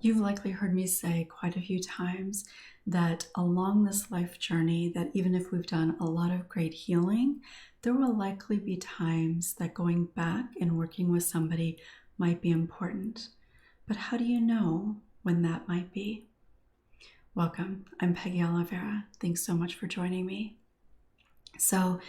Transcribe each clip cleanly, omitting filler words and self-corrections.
You've likely heard me say quite a few times that along this life journey, that even if we've done a lot of great healing, there will likely be times that going back and working with somebody might be important. But how do you know when that might be? Welcome, I'm Peggy Oliveira. Thanks so much for joining me. So,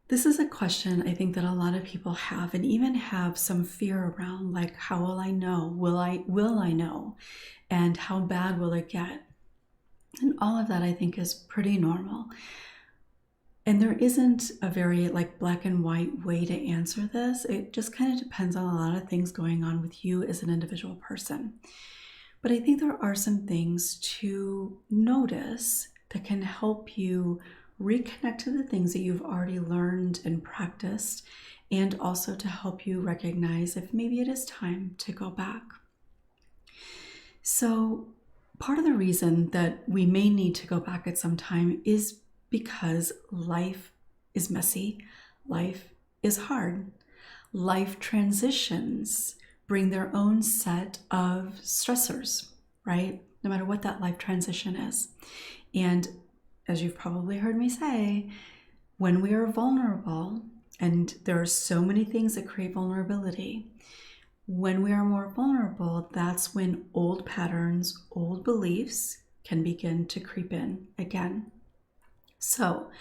this is a question I think that a lot of people have, and even have some fear around, like, how will I know? Will I know? And how bad will it get? And all of that I think is pretty normal. And there isn't a very black and white way to answer this. It just kind of depends on a lot of things going on with you as an individual person. But I think there are some things to notice that can help you reconnect to the things that you've already learned and practiced, and also to help you recognize if maybe it is time to go back. So part of the reason that we may need to go back at some time is because life is messy, life is hard, life transitions bring their own set of stressors, right? No matter what that life transition is. And as you've probably heard me say, when we are vulnerable, and there are so many things that create vulnerability, when we are more vulnerable, that's when old patterns, old beliefs can begin to creep in again. So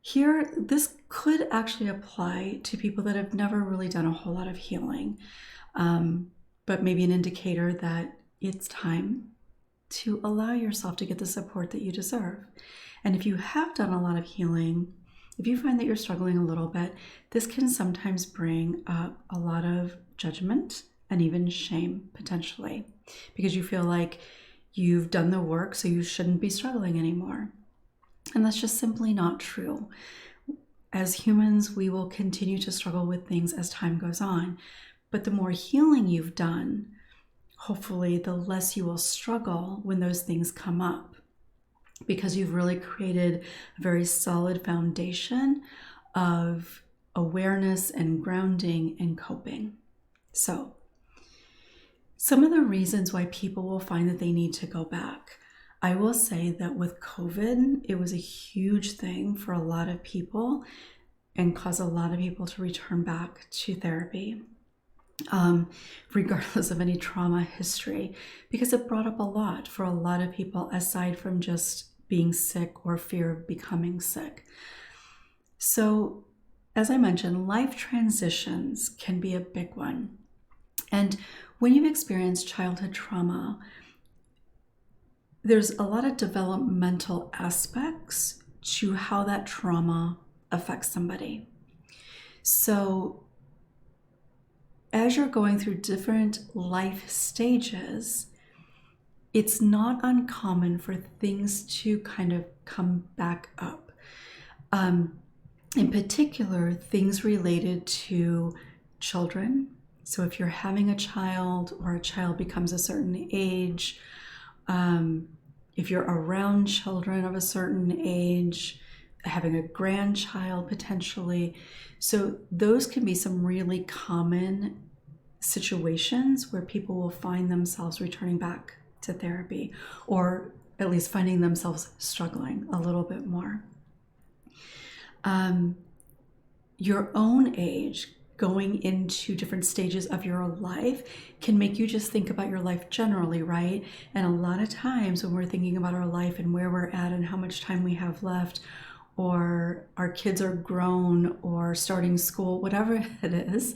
here, this could actually apply to people that have never really done a whole lot of healing, but maybe an indicator that it's time to allow yourself to get the support that you deserve. And if you have done a lot of healing, if you find that you're struggling a little bit, this can sometimes bring up a lot of judgment and even shame, potentially, because you feel like you've done the work, so you shouldn't be struggling anymore. And that's just simply not true. As humans, we will continue to struggle with things as time goes on. But the more healing you've done, hopefully the less you will struggle when those things come up, because you've really created a very solid foundation of awareness and grounding and coping. So, some of the reasons why people will find that they need to go back. I will say that with COVID, it was a huge thing for a lot of people and caused a lot of people to return back to therapy. Regardless of any trauma history, because it brought up a lot for a lot of people aside from just being sick or fear of becoming sick. So, as I mentioned, life transitions can be a big one. And when you've experienced childhood trauma, there's a lot of developmental aspects to how that trauma affects somebody. So, as you're going through different life stages, it's not uncommon for things to kind of come back up. In particular, things related to children. So if you're having a child or a child becomes a certain age, if you're around children of a certain age, having a grandchild potentially. So those can be some really common situations where people will find themselves returning back to therapy, or at least finding themselves struggling a little bit more. Your own age, going into different stages of your life, can make you just think about your life generally, right? And a lot of times when we're thinking about our life and where we're at and how much time we have left, or our kids are grown or starting school, whatever it is,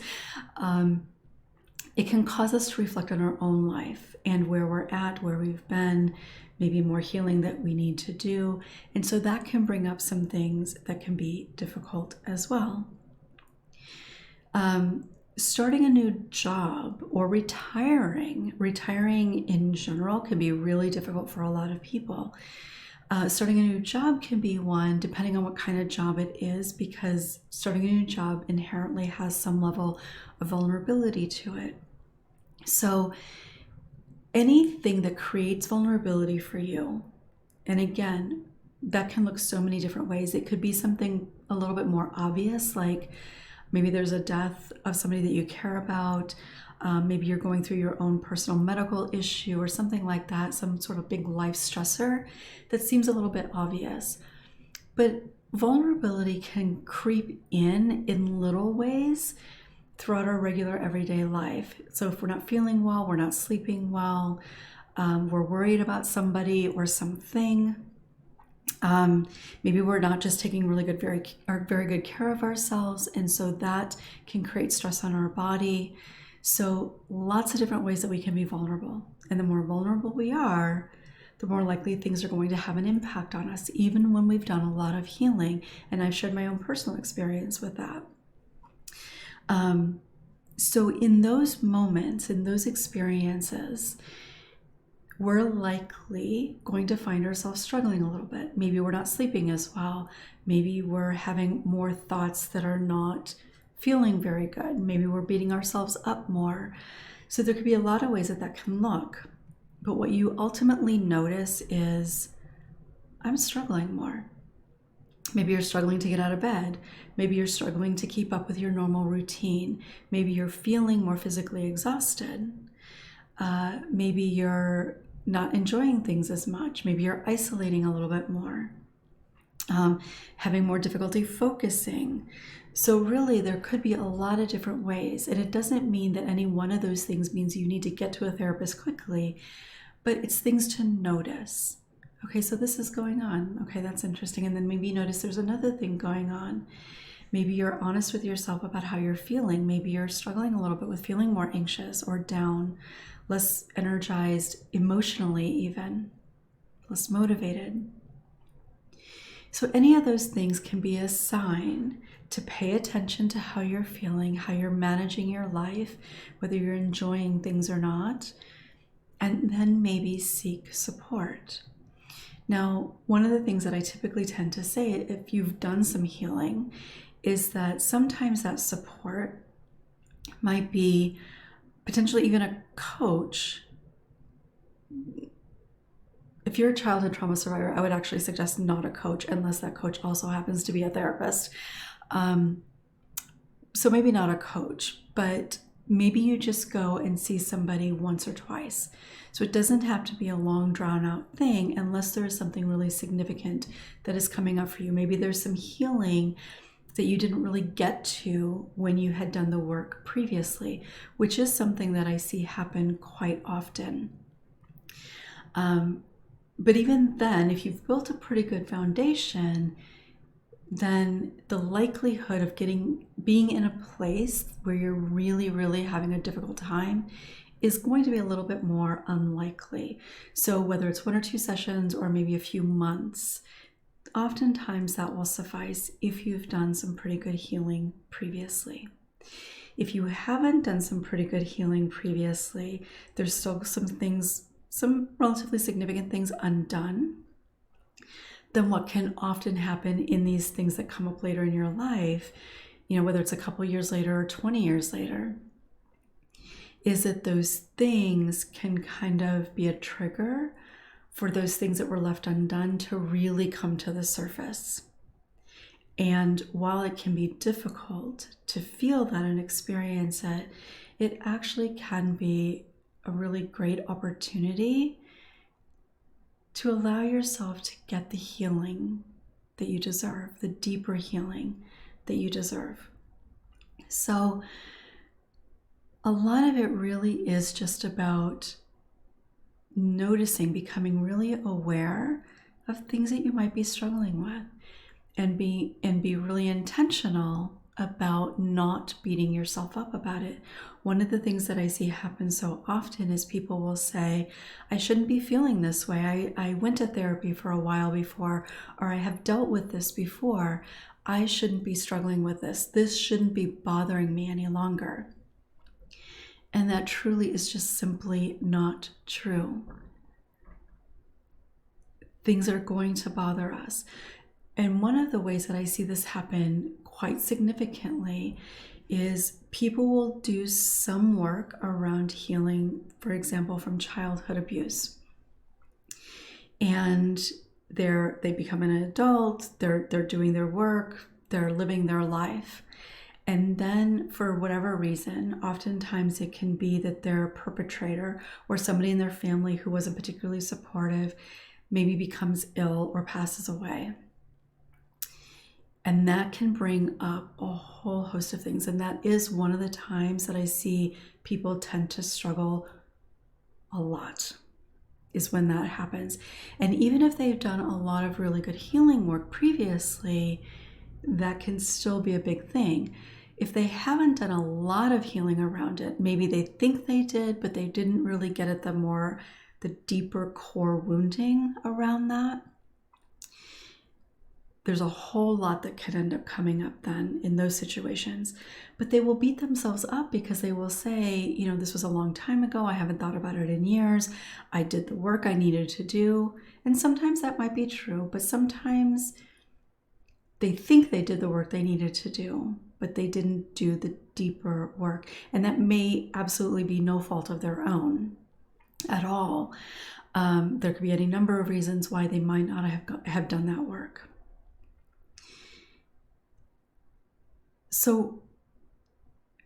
it can cause us to reflect on our own life and where we're at, where we've been, maybe more healing that we need to do. And so that can bring up some things that can be difficult as well. Starting a new job or retiring in general can be really difficult for a lot of people. Starting a new job can be one, depending on what kind of job it is, because starting a new job inherently has some level of vulnerability to it. So anything that creates vulnerability for you, and again, that can look so many different ways. It could be something a little bit more obvious, like maybe there's a death of somebody that you care about. Maybe you're going through your own personal medical issue or something like that, some sort of big life stressor that seems a little bit obvious. But vulnerability can creep in little ways throughout our regular everyday life. So if we're not feeling well, we're not sleeping well, we're worried about somebody or something, maybe we're not just taking very good care of ourselves, and so that can create stress on our body. So lots of different ways that we can be vulnerable. And the more vulnerable we are, the more likely things are going to have an impact on us, even when we've done a lot of healing. And I've shared my own personal experience with that. So in those moments, in those experiences, we're likely going to find ourselves struggling a little bit. Maybe we're not sleeping as well. Maybe we're having more thoughts that are not feeling very good. Maybe we're beating ourselves up more. So there could be a lot of ways that that can look. But what you ultimately notice is, I'm struggling more. Maybe you're struggling to get out of bed. Maybe you're struggling to keep up with your normal routine. Maybe you're feeling more physically exhausted. Maybe you're not enjoying things as much. Maybe you're isolating a little bit more, having more difficulty focusing. So really, there could be a lot of different ways. And it doesn't mean that any one of those things means you need to get to a therapist quickly, but it's things to notice. Okay, so this is going on. Okay, that's interesting. And then maybe you notice there's another thing going on. Maybe you're honest with yourself about how you're feeling. Maybe you're struggling a little bit with feeling more anxious or down, less energized emotionally even, less motivated. So any of those things can be a sign to pay attention to how you're feeling, how you're managing your life, whether you're enjoying things or not, and then maybe seek support. Now, one of the things that I typically tend to say, if you've done some healing, is that sometimes that support might be potentially even a coach. If you're a childhood trauma survivor, I would actually suggest not a coach unless that coach also happens to be a therapist. So maybe not a coach, but maybe you just go and see somebody once or twice. So it doesn't have to be a long drawn out thing unless there is something really significant that is coming up for you. Maybe there's some healing that you didn't really get to when you had done the work previously, which is something that I see happen quite often. But even then, if you've built a pretty good foundation, then the likelihood of being in a place where you're really, really having a difficult time is going to be a little bit more unlikely. So whether it's 1 or 2 sessions or maybe a few months, oftentimes that will suffice if you've done some pretty good healing previously. If you haven't done some pretty good healing previously, there's still some relatively significant things undone, then what can often happen in these things that come up later in your life, whether it's a couple years later or 20 years later, is that those things can kind of be a trigger for those things that were left undone to really come to the surface. And while it can be difficult to feel that and experience it, it actually can be a really great opportunity to allow yourself to get the healing that you deserve, the deeper healing that you deserve. So a lot of it really is just about noticing, becoming really aware of things that you might be struggling with, and be really intentional about not beating yourself up about it. One of the things that I see happen so often is people will say, I shouldn't be feeling this way. I went to therapy for a while before, or I have dealt with this before. I shouldn't be struggling with this. This shouldn't be bothering me any longer. And that truly is just simply not true. Things are going to bother us. And one of the ways that I see this happen quite significantly is people will do some work around healing, for example, from childhood abuse. And they become an adult, they're doing their work, they're living their life. And then for whatever reason, oftentimes it can be that their perpetrator or somebody in their family who wasn't particularly supportive maybe becomes ill or passes away. And that can bring up a whole host of things. And that is one of the times that I see people tend to struggle a lot, is when that happens. And even if they've done a lot of really good healing work previously, that can still be a big thing. If they haven't done a lot of healing around it, maybe they think they did, but they didn't really get at the deeper core wounding around that. There's a whole lot that could end up coming up then in those situations. But they will beat themselves up because they will say, this was a long time ago. I haven't thought about it in years. I did the work I needed to do. And sometimes that might be true, but sometimes they think they did the work they needed to do, but they didn't do the deeper work. And that may absolutely be no fault of their own at all. There could be any number of reasons why they might not have done that work. So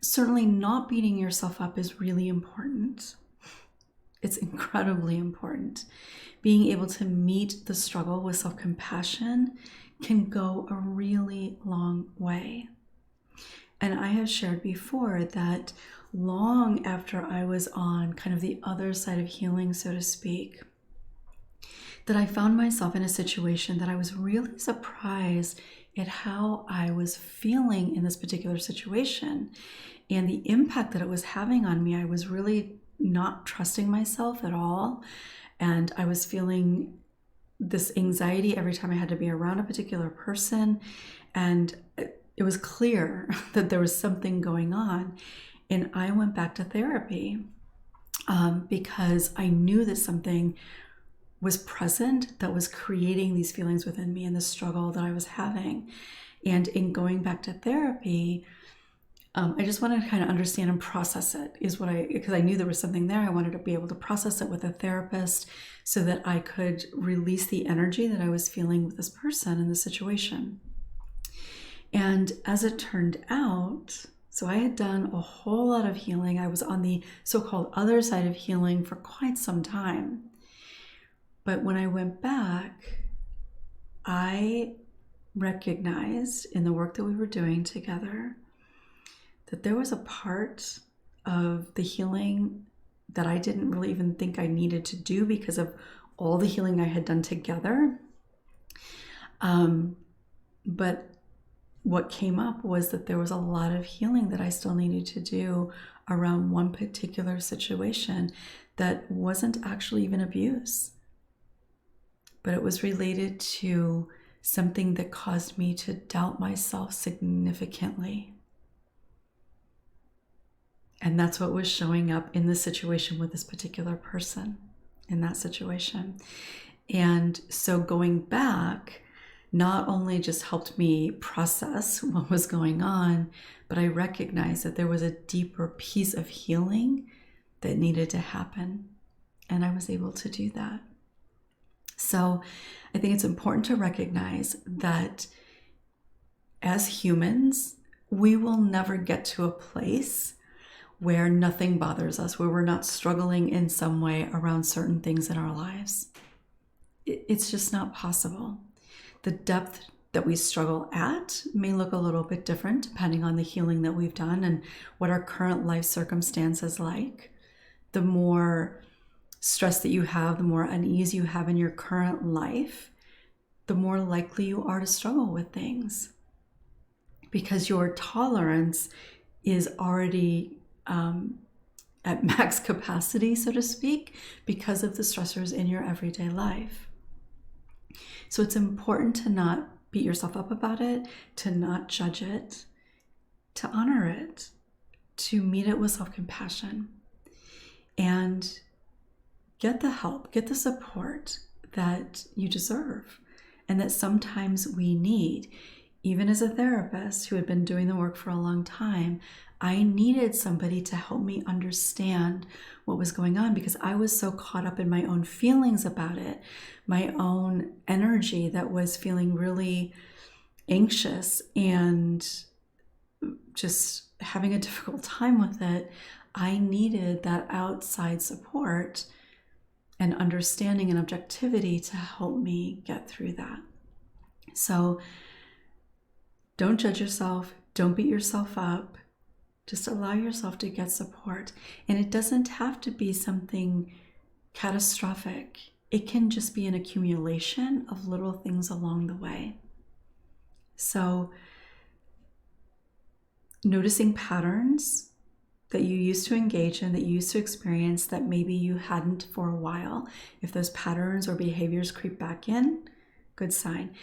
certainly not beating yourself up is really important. It's incredibly important. Being able to meet the struggle with self-compassion can go a really long way. And I have shared before that long after I was on kind of the other side of healing, so to speak, that I found myself in a situation that I was really surprised at how I was feeling in this particular situation and the impact that it was having on me. I was really not trusting myself at all. And I was feeling this anxiety every time I had to be around a particular person. And it was clear that there was something going on. And I went back to therapy because I knew that something was present that was creating these feelings within me and the struggle that I was having. And in going back to therapy, I just wanted to kind of understand and process it, because I knew there was something there. I wanted to be able to process it with a therapist so that I could release the energy that I was feeling with this person in this situation. And as it turned out, so I had done a whole lot of healing. I was on the so-called other side of healing for quite some time. But when I went back, I recognized in the work that we were doing together that there was a part of the healing that I didn't really even think I needed to do because of all the healing I had done together. But what came up was that there was a lot of healing that I still needed to do around one particular situation that wasn't actually even abuse, but it was related to something that caused me to doubt myself significantly. And that's what was showing up in the situation with this particular person, in that situation. And so going back not only just helped me process what was going on, but I recognized that there was a deeper piece of healing that needed to happen. And I was able to do that. So I think it's important to recognize that as humans, we will never get to a place where nothing bothers us, where we're not struggling in some way around certain things in our lives. It's just not possible. The depth that we struggle at may look a little bit different depending on the healing that we've done and what our current life circumstance is like. The more stress that you have, the more unease you have in your current life, the more likely you are to struggle with things because your tolerance is already at max capacity, so to speak, because of the stressors in your everyday life. So it's important to not beat yourself up about it, to not judge it, to honor it, to meet it with self-compassion, and get the help, get the support that you deserve and that sometimes we need. Even as a therapist who had been doing the work for a long time, I needed somebody to help me understand what was going on because I was so caught up in my own feelings about it, my own energy that was feeling really anxious and just having a difficult time with it, I needed that outside support and understanding and objectivity to help me get through that. So don't judge yourself. Don't beat yourself up. Just allow yourself to get support. And it doesn't have to be something catastrophic. It can just be an accumulation of little things along the way. So noticing patterns that you used to engage in, that you used to experience, that maybe you hadn't for a while. If those patterns or behaviors creep back in, good sign.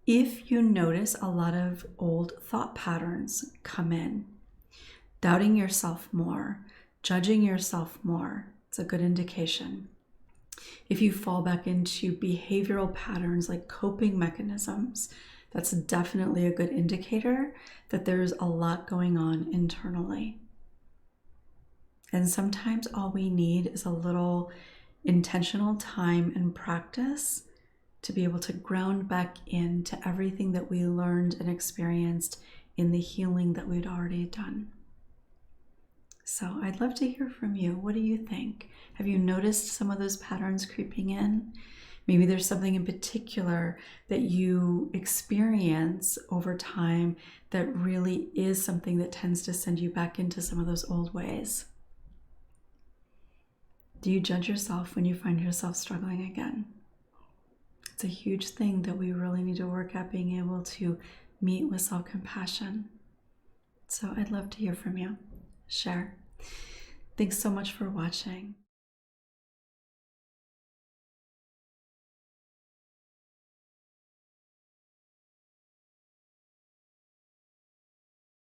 If you notice a lot of old thought patterns come in, doubting yourself more, judging yourself more, it's a good indication. If you fall back into behavioral patterns like coping mechanisms, that's definitely a good indicator that there's a lot going on internally. And sometimes all we need is a little intentional time and practice to be able to ground back into everything that we learned and experienced in the healing that we'd already done. So I'd love to hear from you. What do you think? Have you noticed some of those patterns creeping in? Maybe there's something in particular that you experience over time that really is something that tends to send you back into some of those old ways. Do you judge yourself when you find yourself struggling again? It's a huge thing that we really need to work at, being able to meet with self-compassion. So I'd love to hear from you. Share. Thanks so much for watching.